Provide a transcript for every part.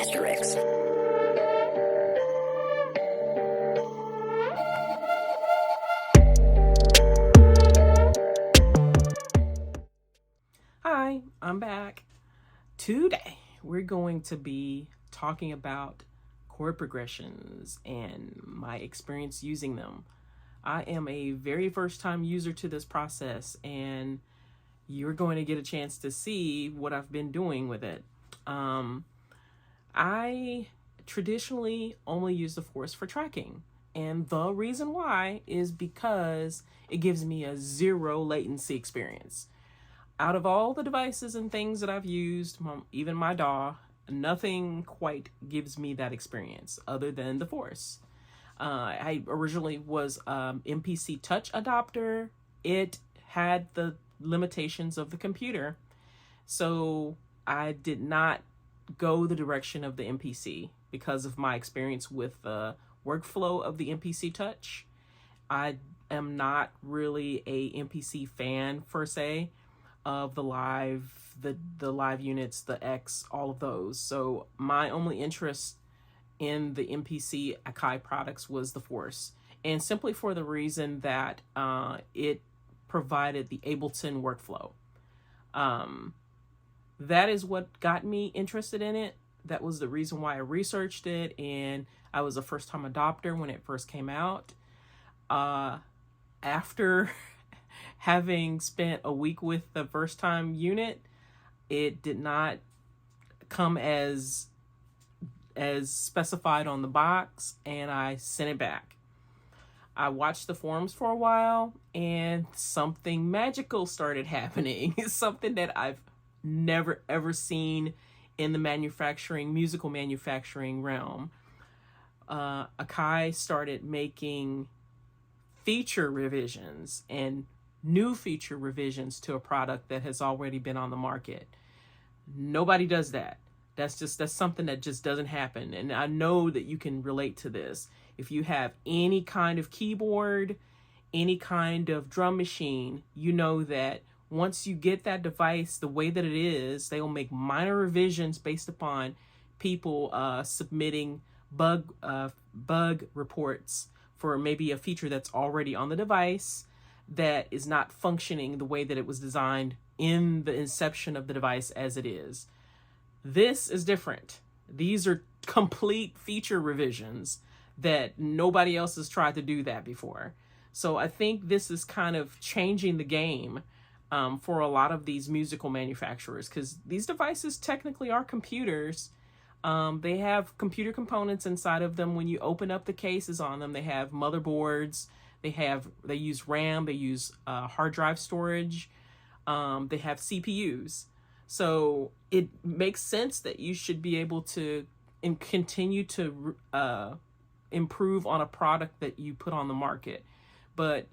Asterix. Hi, I'm back. Today, we're going to be talking about chord progressions and my experience using them. I am a very first time user to this process, and you're going to get a chance to see what I've been doing with it. I traditionally only use the Force for tracking. And the reason why is because it gives me a zero latency experience. Out of all the devices and things that I've used, even my DAW, nothing quite gives me that experience other than the Force. I originally was MPC Touch adopter. It had the limitations of the computer, so I did not go the direction of the MPC because of my experience with the workflow of the MPC Touch. I am not really a MPC fan per se of the live units, the X, all of those. So my only interest in the MPC Akai products was the Force, and simply for the reason that it provided the Ableton workflow. That is what got me interested in it. That was the reason why I researched it, and I was a first-time adopter when it first came out. After having spent a week with the first-time unit, it did not come as specified on the box, and I sent it back. I watched the forums for a while, and something magical started happening. It's something that I've never ever seen in the musical manufacturing realm. Akai started making feature revisions and new feature revisions to a product that has already been on the market. Nobody does that. That's something that just doesn't happen. And I know that you can relate to this. If you have any kind of keyboard, any kind of drum machine, you know that once you get that device the way that it is, they will make minor revisions based upon people submitting bug reports for maybe a feature that's already on the device that is not functioning the way that it was designed in the inception of the device as it is. This is different. These are complete feature revisions that nobody else has tried to do that before. So I think this is kind of changing the game for a lot of these musical manufacturers, because these devices technically are computers. They have computer components inside of them. When you open up the cases on them, they have motherboards, they use RAM, they use hard drive storage, they have CPUs. So it makes sense that you should be able to continue to improve on a product that you put on the market. But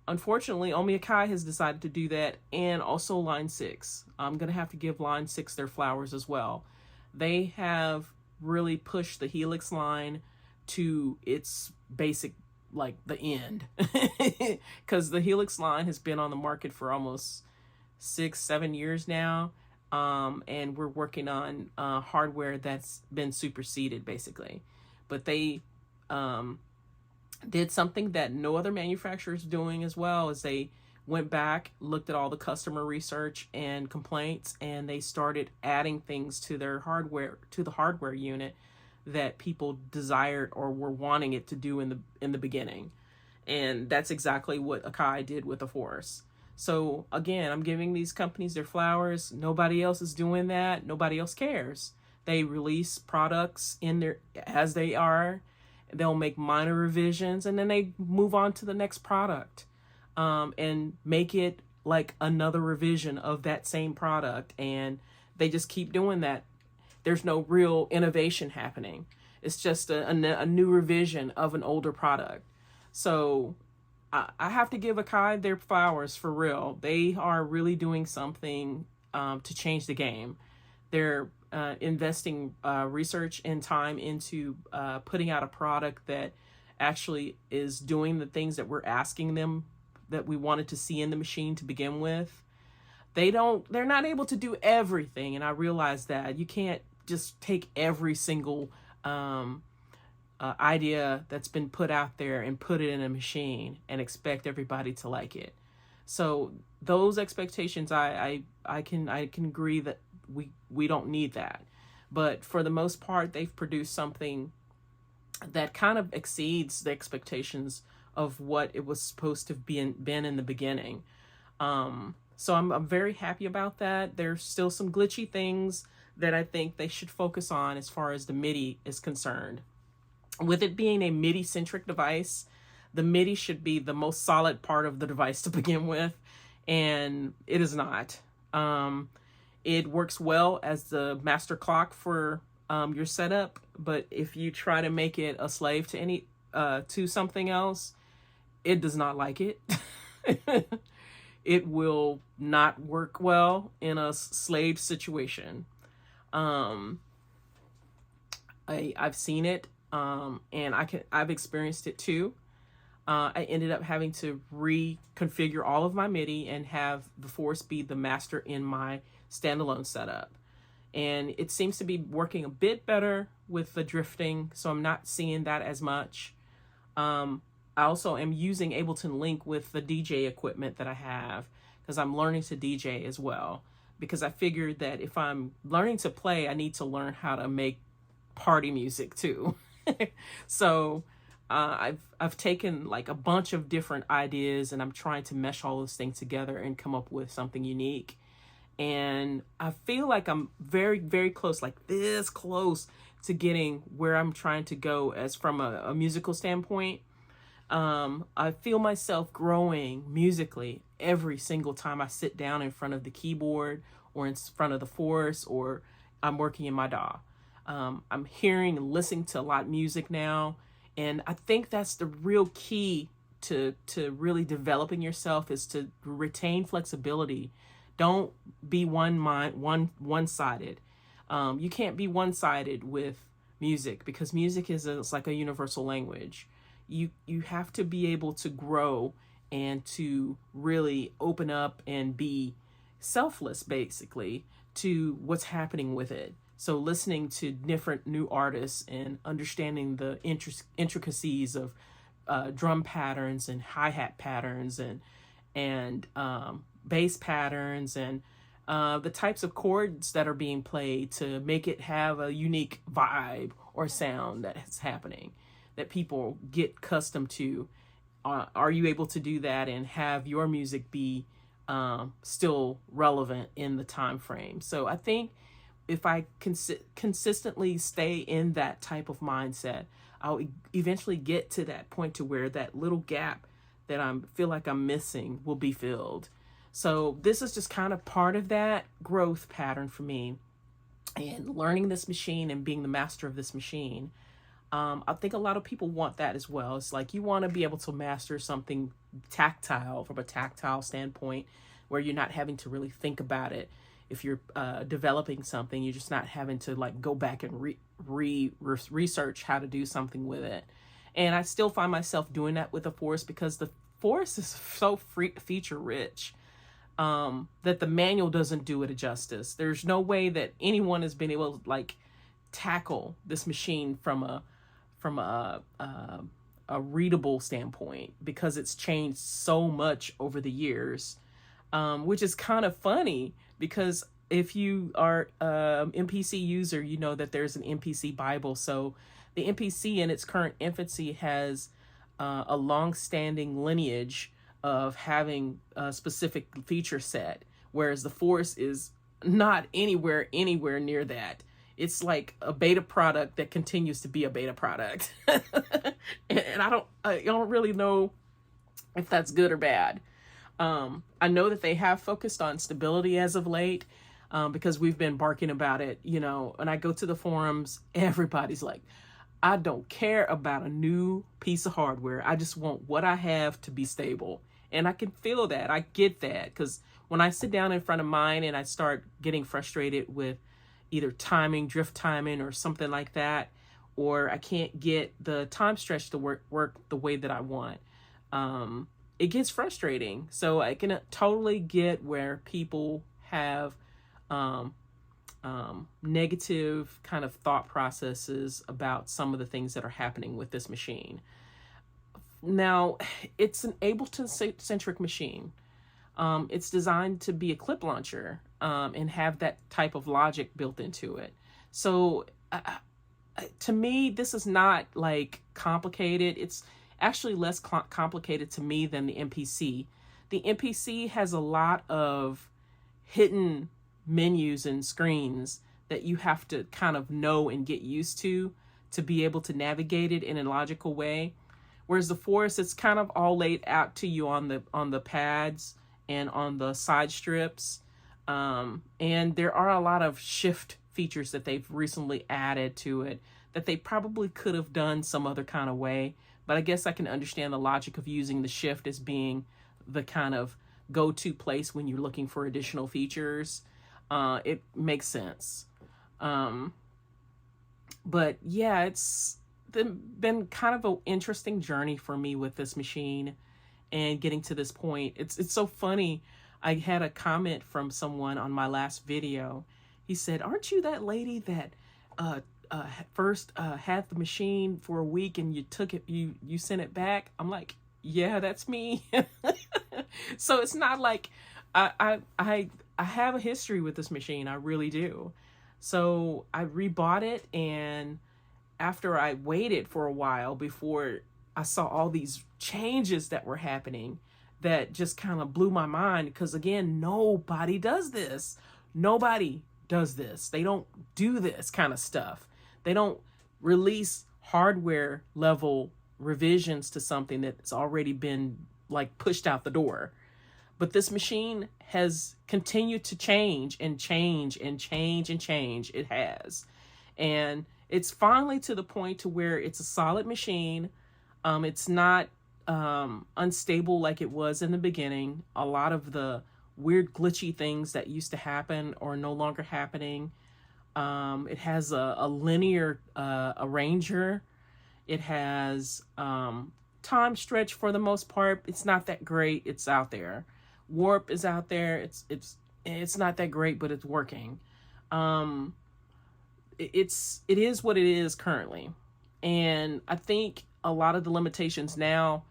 unfortunately, only Akai has decided to do that, and also Line 6. I'm going to have to give Line 6 their flowers as well. They have really pushed the Helix line to its basic, like, the end. Because the Helix line has been on the market for almost 6-7 years now. And we're working on hardware that's been superseded, basically. But they did something that no other manufacturer is doing as well, is they went back, looked at all the customer research and complaints, and they started adding things to their hardware, to the hardware unit, that people desired or were wanting it to do in the beginning. And that's exactly what Akai did with the Force. So again, I'm giving these companies their flowers. Nobody else is doing that. Nobody else cares. They release products as they are. They'll make minor revisions, and then they move on to the next product, and make it like another revision of that same product. And they just keep doing that. There's no real innovation happening. It's just a new revision of an older product. So I have to give Akai their flowers for real. They are really doing something to change the game. They're investing research and time into putting out a product that actually is doing the things that we're asking them, that we wanted to see in the machine to begin with. They're not able to do everything, and I realize that you can't just take every single idea that's been put out there and put it in a machine and expect everybody to like it. So those expectations, I can agree that we don't need that. But for the most part, they've produced something that kind of exceeds the expectations of what it was supposed to been in the beginning. So I'm very happy about that. There's still some glitchy things that I think they should focus on as far as the MIDI is concerned. With it being a MIDI centric device, the MIDI should be the most solid part of the device to begin with, and it is not. It works well as the master clock for your setup, but if you try to make it a slave to something else, it does not like it. It will not work well in a slave situation. I've seen it, and I've experienced it too. I ended up having to reconfigure all of my MIDI and have the Force be the master in my standalone setup. And it seems to be working a bit better with the drifting, so I'm not seeing that as much. I also am using Ableton Link with the DJ equipment that I have, because I'm learning to DJ as well. Because I figured that if I'm learning to play, I need to learn how to make party music too. So I've taken like a bunch of different ideas, and I'm trying to mesh all those things together and come up with something unique. And I feel like I'm very, very close, like this close to getting where I'm trying to go as from a musical standpoint. I feel myself growing musically every single time I sit down in front of the keyboard or in front of the Force, or I'm working in my DAW. I'm hearing and listening to a lot of music now. And I think that's the real key to really developing yourself, is to retain flexibility. Don't be one-sided. You can't be one-sided with music, because music it's like a universal language. You have to be able to grow and to really open up and be selfless, basically, to what's happening with it. So listening to different new artists and understanding the intricacies of drum patterns and hi-hat patterns and bass patterns and the types of chords that are being played to make it have a unique vibe or sound that is happening, that people get accustomed to. Are you able to do that and have your music be still relevant in the time frame? So I think if I consistently stay in that type of mindset, I'll eventually get to that point to where that little gap that I feel like I'm missing will be filled. So this is just kind of part of that growth pattern for me, and learning this machine and being the master of this machine. I think a lot of people want that as well. It's like you want to be able to master something tactile from a tactile standpoint, where you're not having to really think about it. If you're developing something, you're just not having to like go back and research how to do something with it. And I still find myself doing that with the Force, because the Force is so feature rich that the manual doesn't do it justice. There's no way that anyone has been able to like tackle this machine from a readable standpoint, because it's changed so much over the years, which is kind of funny, because if you are MPC user, you know that there's an MPC Bible. So the MPC in its current infancy has a long-standing lineage of having a specific feature set, whereas the Force is not anywhere near that. It's like a beta product that continues to be a beta product. And I don't really know if that's good or bad. I know that they have focused on stability as of late, because we've been barking about it, and I go to the forums, everybody's like, I don't care about a new piece of hardware. I just want what I have to be stable. And I can feel that. I get that, because when I sit down in front of mine and I start getting frustrated with either timing, drift timing, or something like that, or I can't get the time stretch to work the way that I want, it gets frustrating. So I can totally get where people have negative kind of thought processes about some of the things that are happening with this machine. Now, it's an Ableton Centric machine. It's designed to be a clip launcher and have that type of logic built into it. So to me, this is not like complicated. It's actually less complicated to me than the MPC. The MPC has a lot of hidden menus and screens that you have to kind of know and get used to be able to navigate it in a logical way. Whereas the Force, it's kind of all laid out to you on the pads and on the side strips. And there are a lot of shift features that they've recently added to it that they probably could have done some other kind of way. But I guess I can understand the logic of using the shift as being the kind of go-to place when you're looking for additional features. It makes sense. But yeah, it's been kind of an interesting journey for me with this machine and getting to this point. It's so funny. I had a comment from someone on my last video. He said, "Aren't you that lady that first had the machine for a week and you took it, you sent it back?" I'm like, yeah, that's me. So it's not like I have a history with this machine. I really do. So I rebought it, and after I waited for a while before I saw all these changes that were happening, that just kind of blew my mind, because again, nobody does this. Nobody does this. They don't do this kind of stuff. They don't release hardware level revisions to something that's already been like pushed out the door. But this machine has continued to change and change and change and change. It has. And it's finally to the point to where it's a solid machine. It's not unstable like it was in the beginning. A lot of the weird glitchy things that used to happen are no longer happening. It has a linear arranger. It has time stretch for the most part. It's not that great. It's out there. Warp is out there. It's not that great, but it's working. It is what it is currently. And I think a lot of the limitations now,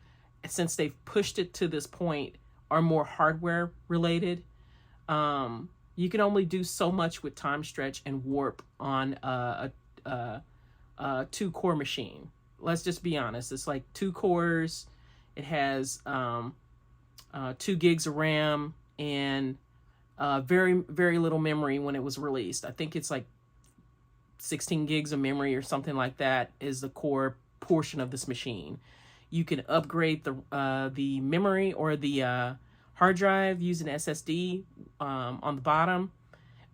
since they've pushed it to this point, are more hardware related. You can only do so much with time stretch and warp on a 2-core machine. Let's just be honest. It's like 2 cores. It has 2 gigs of RAM and very, very little memory when it was released. I think it's like 16 gigs of memory or something like that is the core portion of this machine. You can upgrade the memory or the hard drive using SSD on the bottom.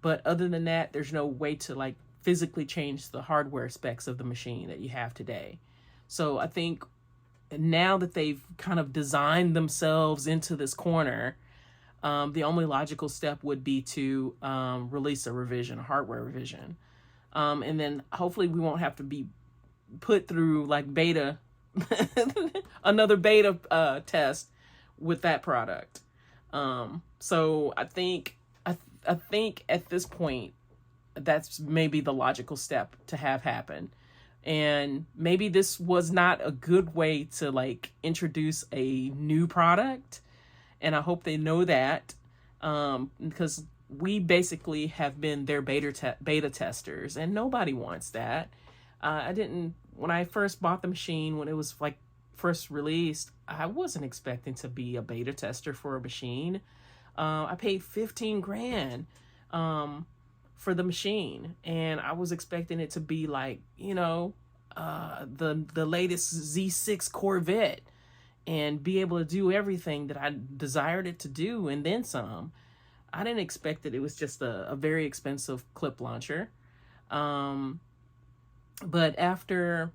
But other than that, there's no way to like physically change the hardware specs of the machine that you have today. So I think now that they've kind of designed themselves into this corner, the only logical step would be to release a revision, a hardware revision. And then hopefully we won't have to be put through like beta, another beta test with that product. So I think at this point, that's maybe the logical step to have happen. And maybe this was not a good way to like introduce a new product. And I hope they know that, because we basically have been their beta testers, and nobody wants that. When I first bought the machine, when it was like first released, I wasn't expecting to be a beta tester for a machine. I paid $15,000 for the machine, and I was expecting it to be like, the latest Z6 Corvette and be able to do everything that I desired it to do and then some. I didn't expect that it was just a very expensive clip launcher. But after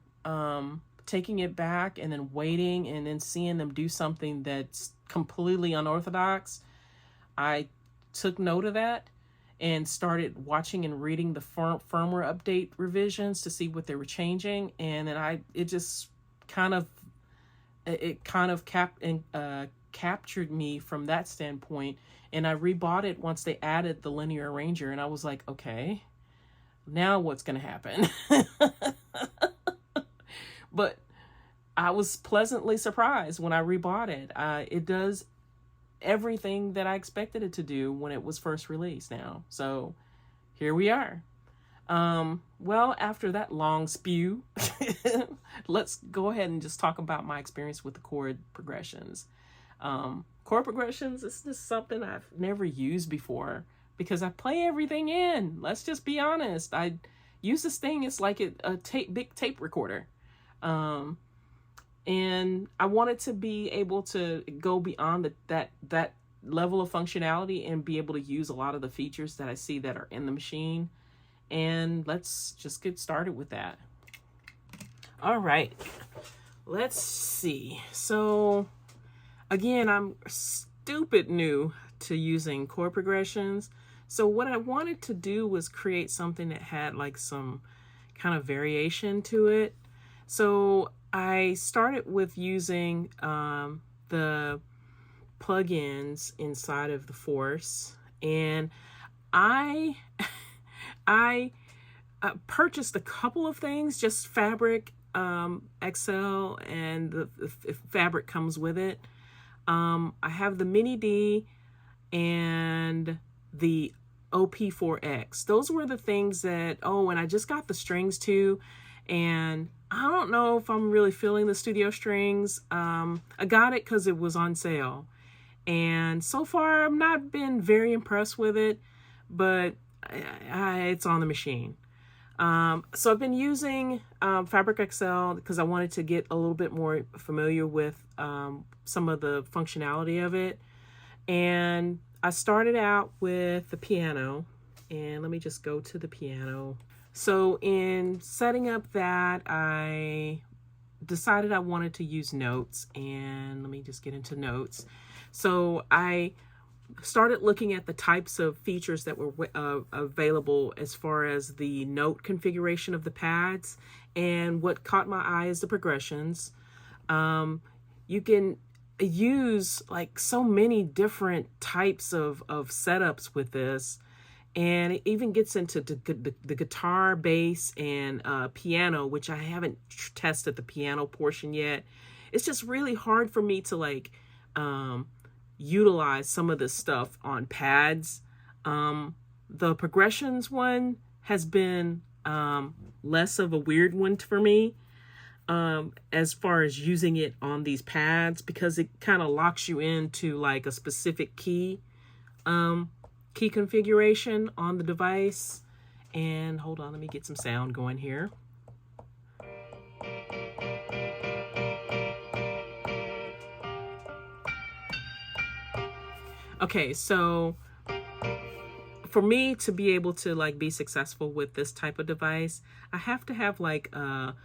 taking it back and then waiting and then seeing them do something that's completely unorthodox, I took note of that and started watching and reading the firmware update revisions to see what they were changing. And then it captured me from that standpoint. And I rebought it once they added the linear arranger, and I was like, okay, now what's going to happen? But I was pleasantly surprised when I rebought it. It does everything that I expected it to do when it was first released now. So here we are. Well, after that long spew, let's go ahead and just talk about my experience with the chord progressions. Chord progressions is just something I've never used before because I play everything in. Let's just be honest. I use this thing. It's like a big tape recorder. And I wanted to be able to go beyond that level of functionality and be able to use a lot of the features that I see that are in the machine. And let's just get started with that. All right, let's see. So again, I'm stupid new to using chord progressions. So what I wanted to do was create something that had like some kind of variation to it. So I started with using the plugins inside of the Force, and I purchased a couple of things, just Fabric XL, and the Fabric comes with it. I have the MIDI and the OP4X. Those were the things that, and I just got the strings too, and I don't know if I'm really feeling the studio strings. I got it because it was on sale, and so far I've not been very impressed with it, but it's on the machine. So I've been using Fabric XL because I wanted to get a little bit more familiar with some of the functionality of it. And I started out with the piano, and let me just go to the piano. So in setting up that, I decided I wanted to use notes, and let me just get into notes. So I started looking at the types of features that were available as far as the note configuration of the pads, and what caught my eye is the progressions. You can use like so many different types of setups with this, and it even gets into the guitar, bass, and piano, which I haven't tested the piano portion yet. It's just really hard for me to like utilize some of this stuff on pads. The progressions one has been less of a weird one for me as far as using it on these pads, because it kind of locks you into like a specific key configuration on the device. And hold on, let me get some sound going here. Okay, so for me to be able to like be successful with this type of device, I have to have like a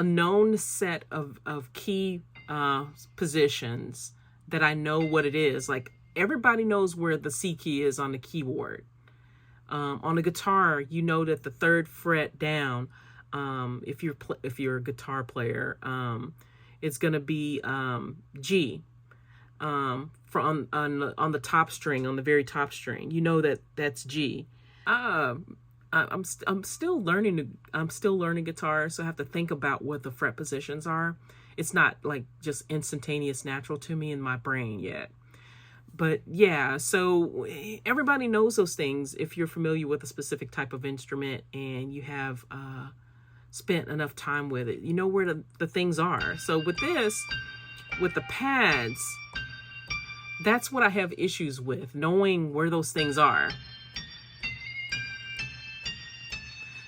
known set of key positions that I know what it is. Like everybody knows where the C key is on the keyboard. On the guitar, you know that the 3rd fret down, if you're a guitar player, it's going to be G. On the top string, on the very top string, you know that's G. I'm still learning. I'm still learning guitar, so I have to think about what the fret positions are. It's not like just instantaneous natural to me in my brain yet. But yeah, so everybody knows those things if you're familiar with a specific type of instrument and you have spent enough time with it. You know where the things are. So with this, with the pads, that's what I have issues with, knowing where those things are.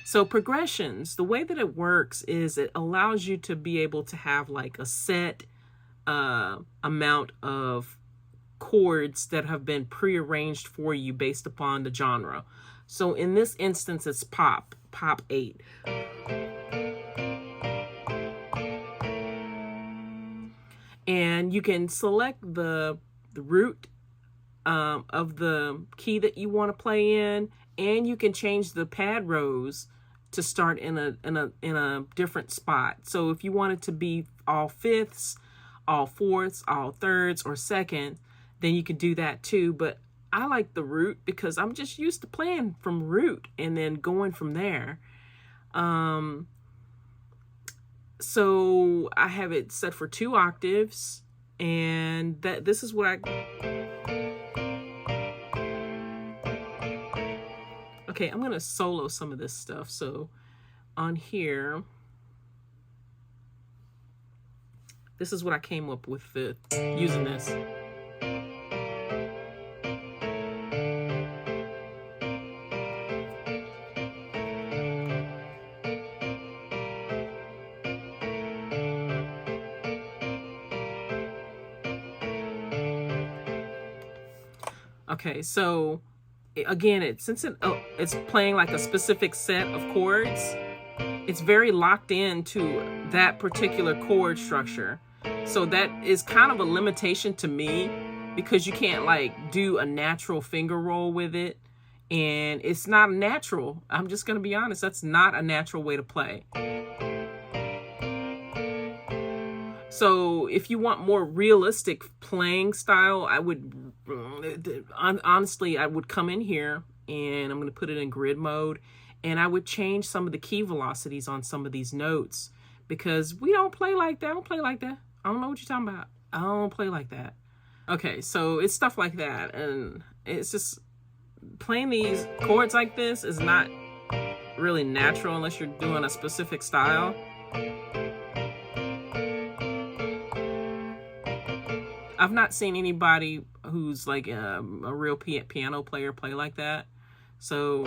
So progressions, the way that it works is it allows you to be able to have like a set amount of chords that have been prearranged for you based upon the genre. So in this instance, it's pop 8. And you can select the root of the key that you want to play in, and you can change the pad rows to start in a different spot. So if you want it to be all 5ths, all 4ths, all 3rds, or 2nd, then you can do that too. But I like the root because I'm just used to playing from root and then going from there. So I have it set for 2 octaves, and this is what okay, I'm gonna solo some of this stuff. So on here, this is what I came up with using this. Okay, so again, since it's playing like a specific set of chords, it's very locked into that particular chord structure. So that is kind of a limitation to me, because you can't like do a natural finger roll with it, and it's not natural. I'm just gonna be honest, that's not a natural way to play. So if you want more realistic playing style, I would honestly, I would come in here and I'm going to put it in grid mode, and I would change some of the key velocities on some of these notes, because we don't play like that. I don't play like that. I don't know what you're talking about. I don't play like that. Okay, so it's stuff like that, and it's just playing these chords like this is not really natural unless you're doing a specific style. I've not seen anybody who's like a real piano player play like that. So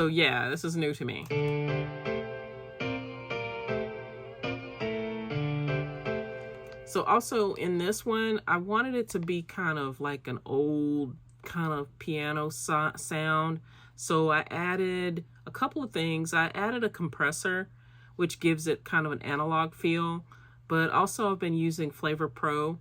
yeah, this is new to me. So also in this one, I wanted it to be kind of like an old kind of piano sound. So I added a couple of things. I added a compressor, which gives it kind of an analog feel, but also I've been using Flavor Pro.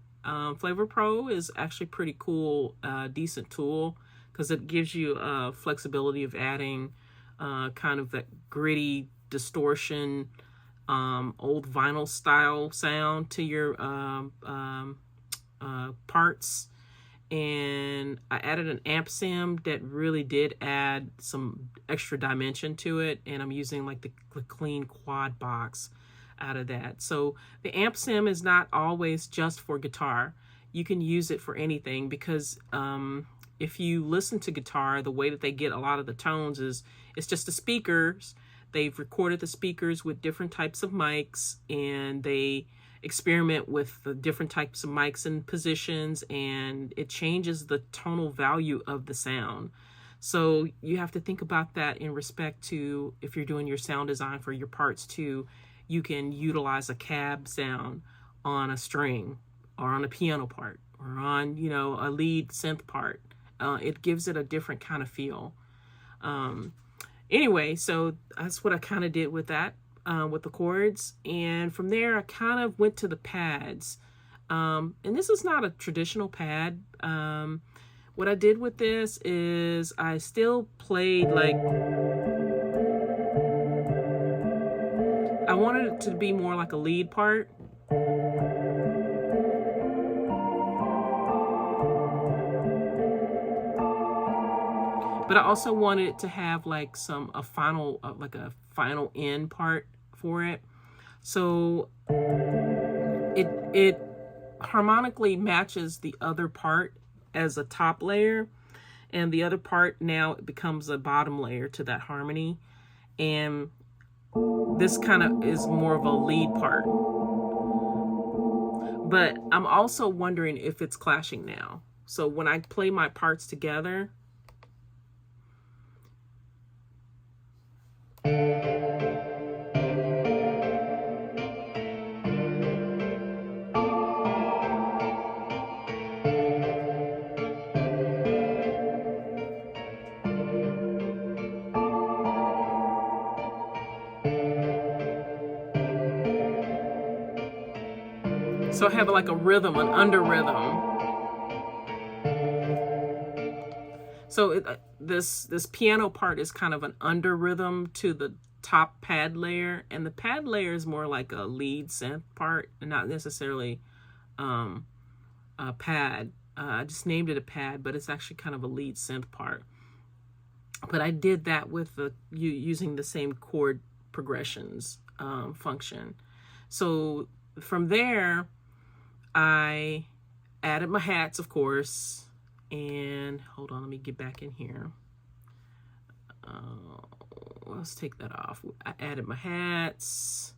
Flavor Pro is actually pretty cool, decent tool, because it gives you flexibility of adding kind of that gritty distortion, old vinyl style sound to your parts. And I added an amp sim that really did add some extra dimension to it, and I'm using like the clean quad box out of that. So the amp sim is not always just for guitar. You can use it for anything, because if you listen to guitar, the way that they get a lot of the tones is it's just the speakers. They've recorded the speakers with different types of mics, and they experiment with the different types of mics and positions, and it changes the tonal value of the sound. So you have to think about that in respect to, if you're doing your sound design for your parts too, you can utilize a cab sound on a string or on a piano part or on, you know, a lead synth part. It gives it a different kind of feel. Anyway, so that's what I kind of did with that. With the chords, and from there I kind of went to the pads, and this is not a traditional pad. What I did with this is I still played like, I wanted it to be more like a lead part, but I also wanted it to have like a final end part for it. So it harmonically matches the other part as a top layer, and the other part now becomes a bottom layer to that harmony, and this kind of is more of a lead part. But I'm also wondering if it's clashing now. So when I play my parts together, so I have like a rhythm, an under rhythm. So this piano part is kind of an under rhythm to the top pad layer, and the pad layer is more like a lead synth part and not necessarily a pad. I just named it a pad, but it's actually kind of a lead synth part. But I did that with using the same chord progressions function. So from there, I added my hats, of course, and hold on, let me get back in here. Let's take that off. I added my hats,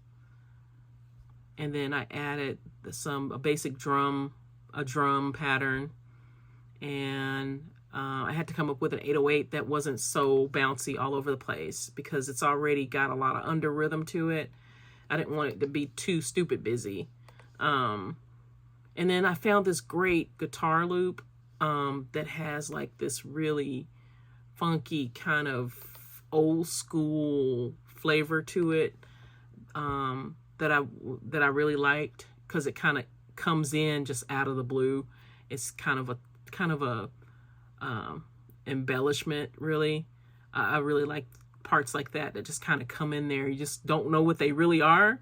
and then I added a basic drum pattern, and I had to come up with an 808 that wasn't so bouncy all over the place because it's already got a lot of under rhythm to it. I didn't want it to be too stupid busy. And then I found this great guitar loop that has like this really funky kind of old school flavor to it that I really liked because it kind of comes in just out of the blue. It's kind of a embellishment, really. I really like parts like that just kind of come in there. You just don't know what they really are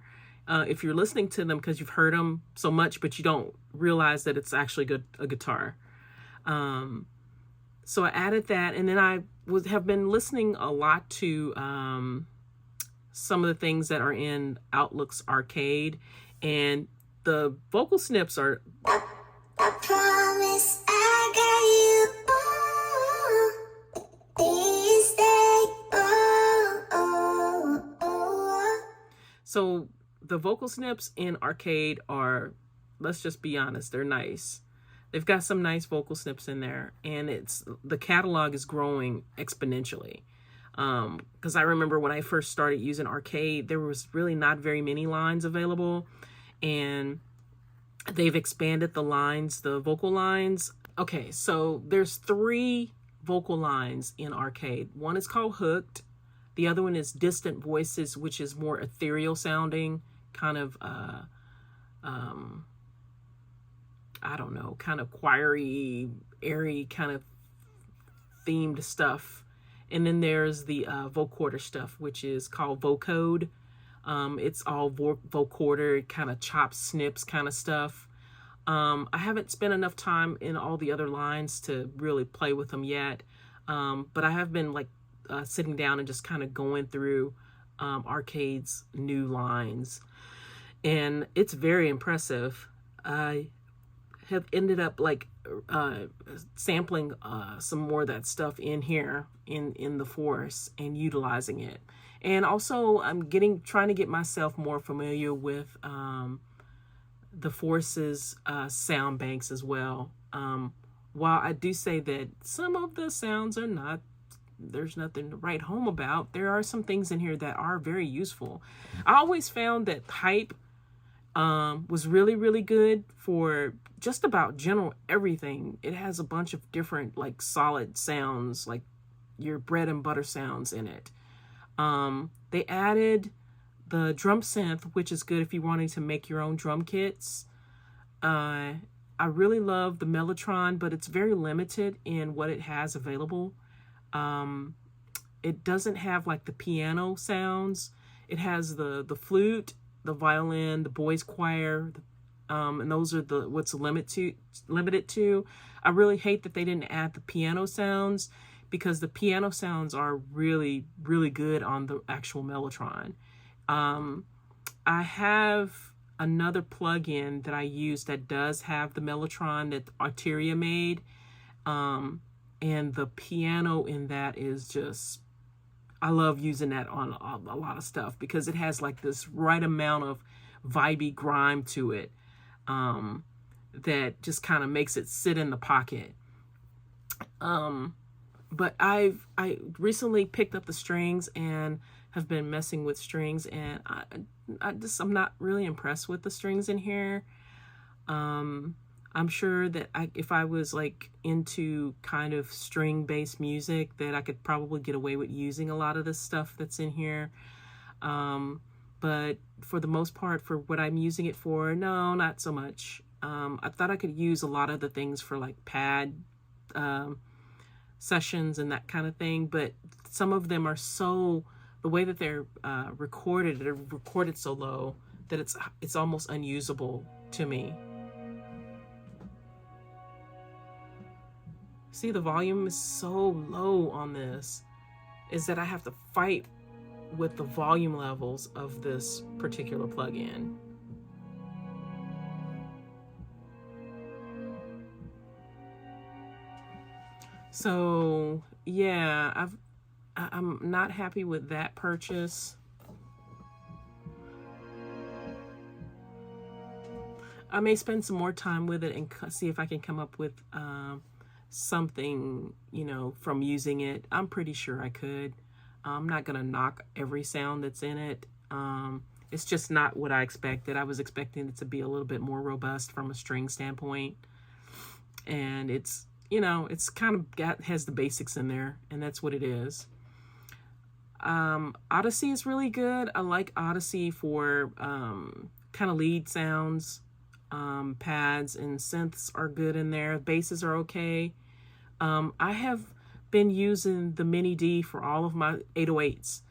if you're listening to them because you've heard them so much, but you don't realize that it's actually a guitar. So I added that, and then I have been listening a lot to some of the things that are in Outlook's arcade, and the vocal snips are. I promise I got you. Please stay. So the vocal snips in arcade are, let's just be honest, they're nice. They've got some nice vocal snips in there, and the catalog is growing exponentially. Because I remember when I first started using arcade, there was really not very many lines available, and they've expanded the vocal lines. Okay, so there's 3 vocal lines in arcade. One is called Hooked. The other one is Distant Voices, which is more ethereal sounding, kind of I don't know, kind of choiry, airy kind of themed stuff. And then there's the vocoder stuff, which is called vocode. It's all vocoder, kind of chop snips kind of stuff. I haven't spent enough time in all the other lines to really play with them yet. But I have been like sitting down and just kind of going through arcade's new lines. And it's very impressive. I have ended up like sampling some more of that stuff in here in the Force and utilizing it. And also I'm trying to get myself more familiar with the Force's sound banks as well. While I do say that some of the sounds are there's nothing to write home about, there are some things in here that are very useful. I always found that Hype was really, really good for just about general everything. It has a bunch of different like solid sounds, like your bread and butter sounds in it. They added the drum synth, which is good if you're wanting to make your own drum kits. I really love the Mellotron, but it's very limited in what it has available. It doesn't have like the piano sounds. It has the flute, the violin, the boys choir, and those are what's limited to. I really hate that they didn't add the piano sounds because the piano sounds are really, really good on the actual Mellotron. I have another plugin that I use that does have the Mellotron that Arteria made. And the piano in that is just, I love using that on a lot of stuff because it has like this right amount of vibey grime to it that just kind of makes it sit in the pocket. But I recently picked up the strings and have been messing with strings, and I'm not really impressed with the strings in here. I'm sure that if I was like into kind of string-based music, that I could probably get away with using a lot of the stuff that's in here. But for the most part, for what I'm using it for, no, not so much. I thought I could use a lot of the things for like pad sessions and that kind of thing, but some of them are so the way that they're recorded so low that it's almost unusable to me. See, the volume is so low on this, is that I have to fight with the volume levels of this particular plugin. So yeah, I'm not happy with that purchase. I may spend some more time with it and see if I can come up with something, you know, from using it. I'm pretty sure I could. I'm not gonna knock every sound that's in it. It's just not what I expected. I was expecting it to be a little bit more robust from a string standpoint, and it's, you know, it's kind of has the basics in there, and that's what it is. Odyssey is really good. I like Odyssey for kind of lead sounds. Pads and synths are good in there. Basses are okay. I have been using the MIDI for all of my 808s.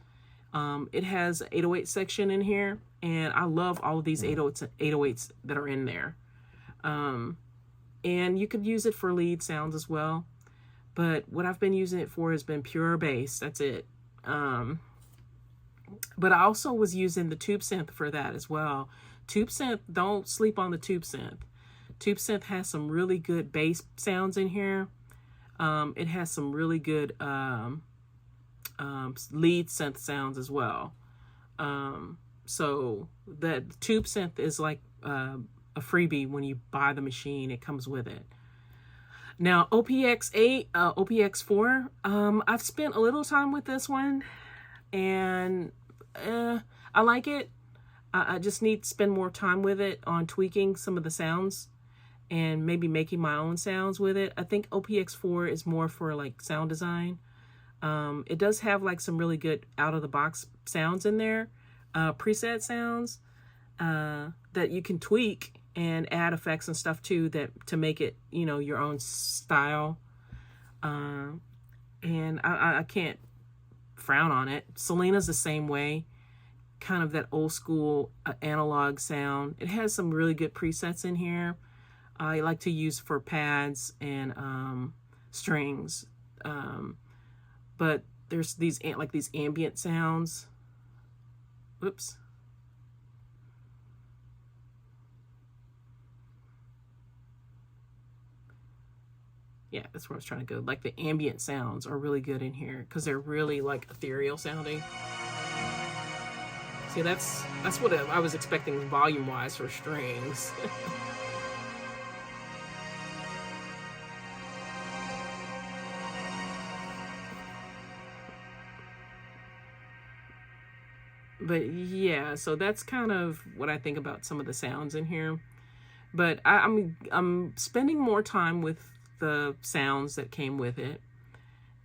It has an 808 section in here, and I love all of these 808s that are in there. And you could use it for lead sounds as well, but what I've been using it for has been pure bass. That's it. But I also was using the tube synth for that as well. Tube synth, don't sleep on the tube synth. Tube synth has some really good bass sounds in here. It has some really good lead synth sounds as well. So the tube synth is like a freebie when you buy the machine. It comes with it. Now OPX8, OPX4, I've spent a little time with this one, and I like it. I just need to spend more time with it on tweaking some of the sounds and maybe making my own sounds with it. I think OPX4 is more for like sound design. It does have like some really good out of the box sounds in there, preset sounds that you can tweak and add effects and stuff too, that to make it, you know, your own style. And I can't frown on it. Selena's the same way. Kind of that old school analog sound. It has some really good presets in here. I like to use for pads and strings. But there's these ambient sounds. Whoops. Yeah, that's where I was trying to go. Like the ambient sounds are really good in here because they're really like ethereal sounding. See, that's what I was expecting volume-wise for strings. But yeah, so that's kind of what I think about some of the sounds in here. But I'm spending more time with the sounds that came with it.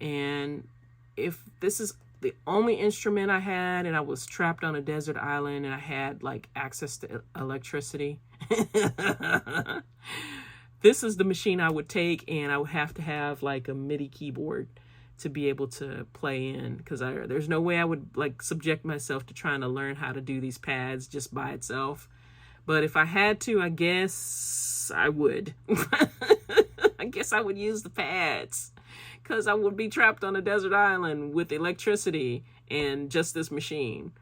And if this is the only instrument I had and I was trapped on a desert island and I had like access to electricity, this is the machine I would take, and I would have to have like a MIDI keyboard to be able to play in, because there's no way I would like subject myself to trying to learn how to do these pads just by itself. But if I had to, I guess I would. I guess I would use the pads, because I would be trapped on a desert island with electricity and just this machine.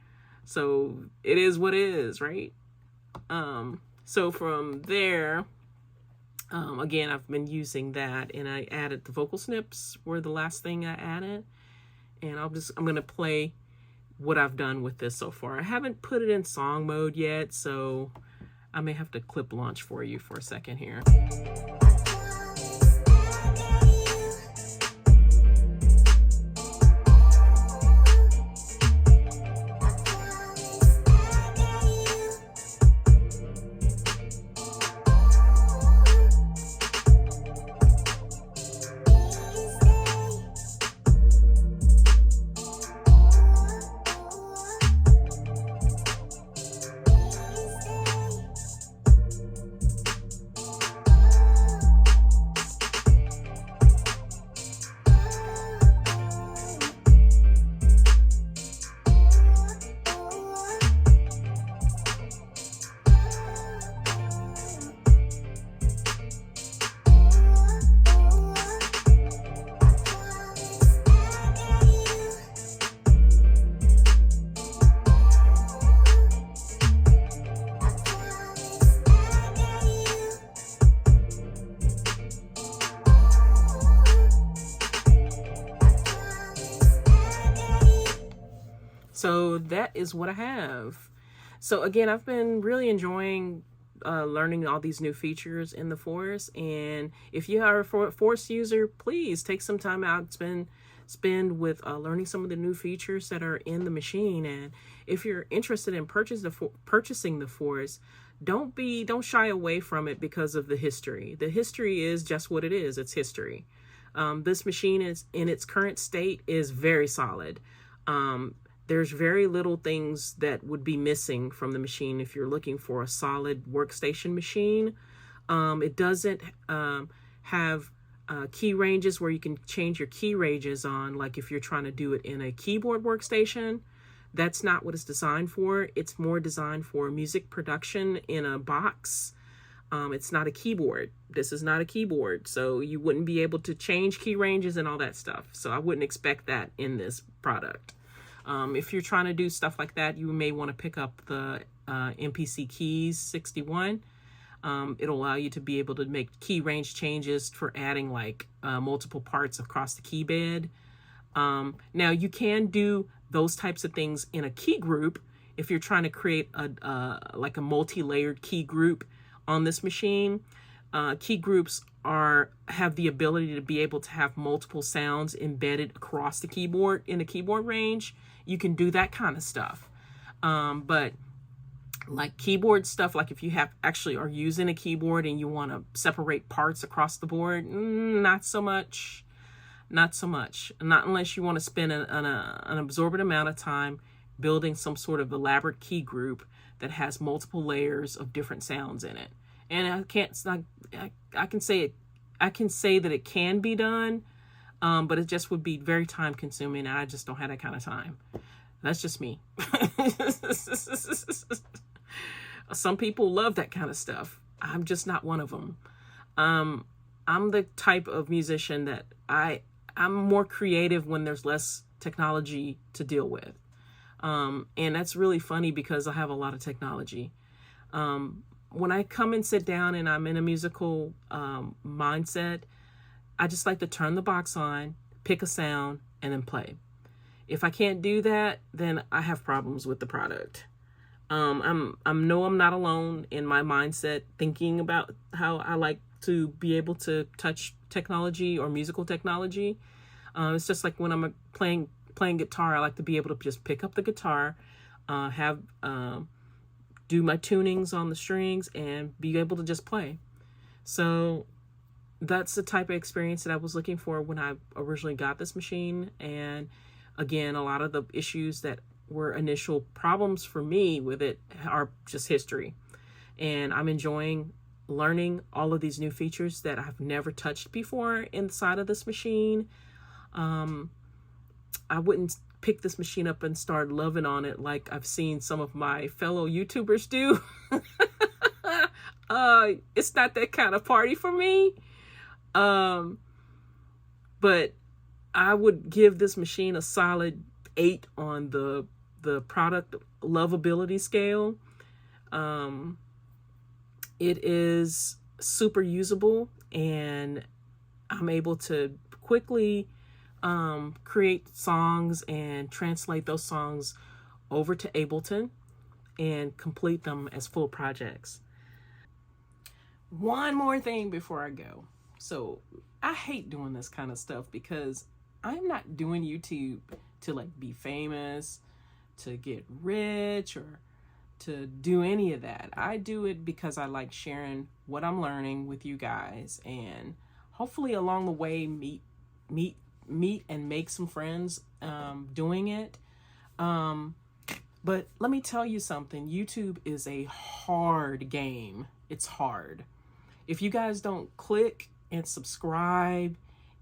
So it is what it is, right? So from there, again, I've been using that, and I added the vocal snips were the last thing I added. And I'm going to play what I've done with this so far. I haven't put it in song mode yet, so I may have to clip launch for you for a second here. that is what I have. So again, I've been really enjoying learning all these new features in the Force. And if you are a Force user, please take some time out, spend with learning some of the new features that are in the machine. And if you're interested in purchasing the Force, don't shy away from it because of the history. The history is just what it is. It's history. This machine is in its current state is very solid. There's very little things that would be missing from the machine if you're looking for a solid workstation machine. It doesn't have key ranges where you can change your key ranges on, like if you're trying to do it in a keyboard workstation. That's not what it's designed for. It's more designed for music production in a box. It's not a keyboard. This is not a keyboard, so you wouldn't be able to change key ranges and all that stuff. So I wouldn't expect that in this product. If you're trying to do stuff like that, you may want to pick up the MPC Keys 61. It'll allow you to be able to make key range changes for adding like multiple parts across the key bed. Now you can do those types of things in a key group if you're trying to create like a multi-layered key group on this machine. Key groups have the ability to be able to have multiple sounds embedded across the keyboard in the keyboard range. You can do that kind of stuff. But like keyboard stuff, like if you are using a keyboard and you want to separate parts across the board, not so much. Not so much. Not unless you want to spend an absorbent amount of time building some sort of elaborate key group that has multiple layers of different sounds in it. And I can say that it can be done, but it just would be very time consuming, and I just don't have that kind of time. That's just me. Some people love that kind of stuff. I'm just not one of them. I'm the type of musician that I'm more creative when there's less technology to deal with. And that's really funny because I have a lot of technology. When I come and sit down and I'm in a musical mindset, I just like to turn the box on, pick a sound, and then play. If I can't do that, then I have problems with the product. I'm not alone in my mindset thinking about how I like to be able to touch technology or musical technology. It's just like when I'm playing guitar, I like to be able to just pick up the guitar, do my tunings on the strings, and be able to just play. So that's the type of experience that I was looking for when I originally got this machine. And again, a lot of the issues that were initial problems for me with it are just history. And I'm enjoying learning all of these new features that I've never touched before inside of this machine. I wouldn't pick this machine up and start loving on it like I've seen some of my fellow YouTubers do. It's not that kind of party for me. But I would give this machine a solid 8 on the product lovability scale. It is super usable, and I'm able to quickly create songs and translate those songs over to Ableton and complete them as full projects. One more thing before I go. So I hate doing this kind of stuff because I'm not doing YouTube to like be famous, to get rich, or to do any of that. I do it because I like sharing what I'm learning with you guys, and hopefully along the way meet and make some friends doing it. But let me tell you something. YouTube is a hard game. It's hard. If you guys don't click and subscribe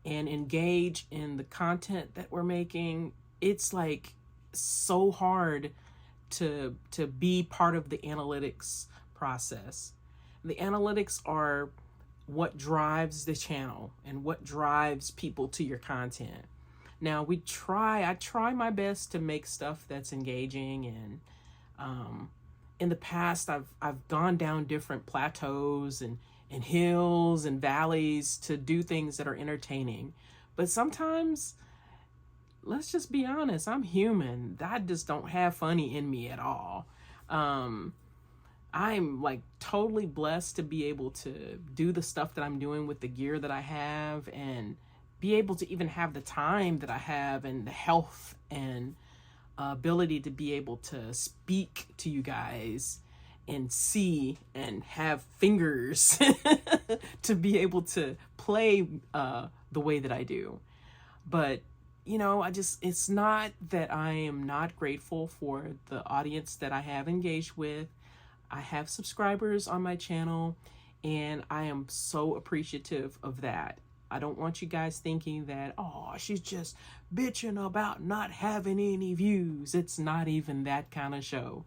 and engage in the content that we're making, it's like so hard to be part of the analytics process. The analytics are what drives the channel and what drives people to your content. Now I try my best to make stuff that's engaging, and in the past I've gone down different plateaus and hills and valleys to do things that are entertaining. But sometimes let's just be honest. I'm human. I just don't have funny in me at all. I'm like totally blessed to be able to do the stuff that I'm doing with the gear that I have, and be able to even have the time that I have, and the health and ability to be able to speak to you guys and see and have fingers to be able to play the way that I do. But you know, it's not that I am not grateful for the audience that I have engaged with. I have subscribers on my channel, and I am so appreciative of that. I don't want you guys thinking that, oh, she's just bitching about not having any views. It's not even that kind of show.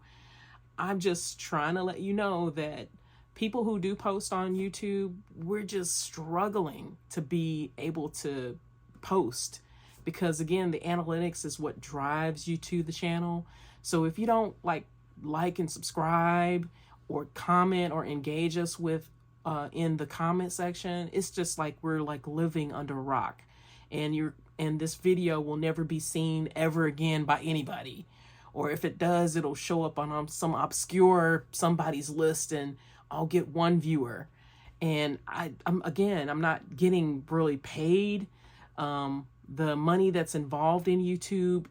I'm just trying to let you know that people who do post on YouTube, we're just struggling to be able to post, because again, the analytics is what drives you to the channel. So if you don't like and subscribe or comment or engage us with in the comment section, it's just like we're like living under a rock, and this video will never be seen ever again by anybody. Or if it does, it'll show up on some obscure somebody's list, and I'll get one viewer. And I'm not getting really paid. The money that's involved in YouTube,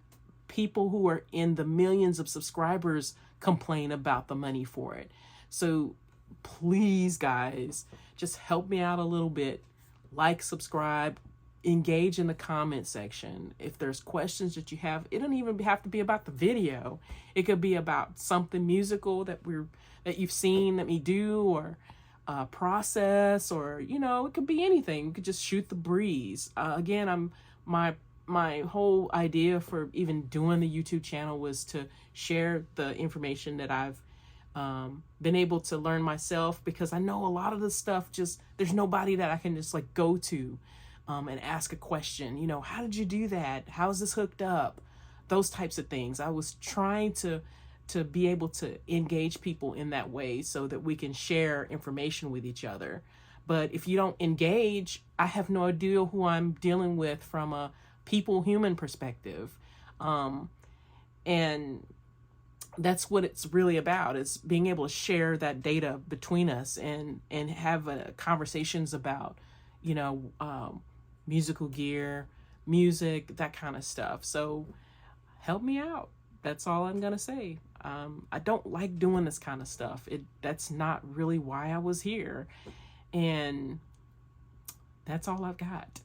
people who are in the millions of subscribers complain about the money for it. So please, guys, just help me out a little bit. Like, subscribe, engage in the comment section. If there's questions that you have, it don't even have to be about the video. It could be about something musical that you've seen me do, or process, or you know, it could be anything. You could just shoot the breeze. Again, my whole idea for even doing the YouTube channel was to share the information that I've been able to learn myself, because I know a lot of the stuff, just there's nobody that I can just like go to and ask a question. You know, how did you do that? How's this hooked up? Those types of things. I was trying to be able to engage people in that way, so that we can share information with each other. But if you don't engage, I have no idea who I'm dealing with from a human perspective. And that's what it's really about, is being able to share that data between us, and have conversations about, you know, musical gear, music, that kind of stuff. So help me out. That's all I'm going to say. I don't like doing this kind of stuff. That's not really why I was here. And that's all I've got.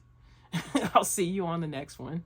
I'll see you on the next one.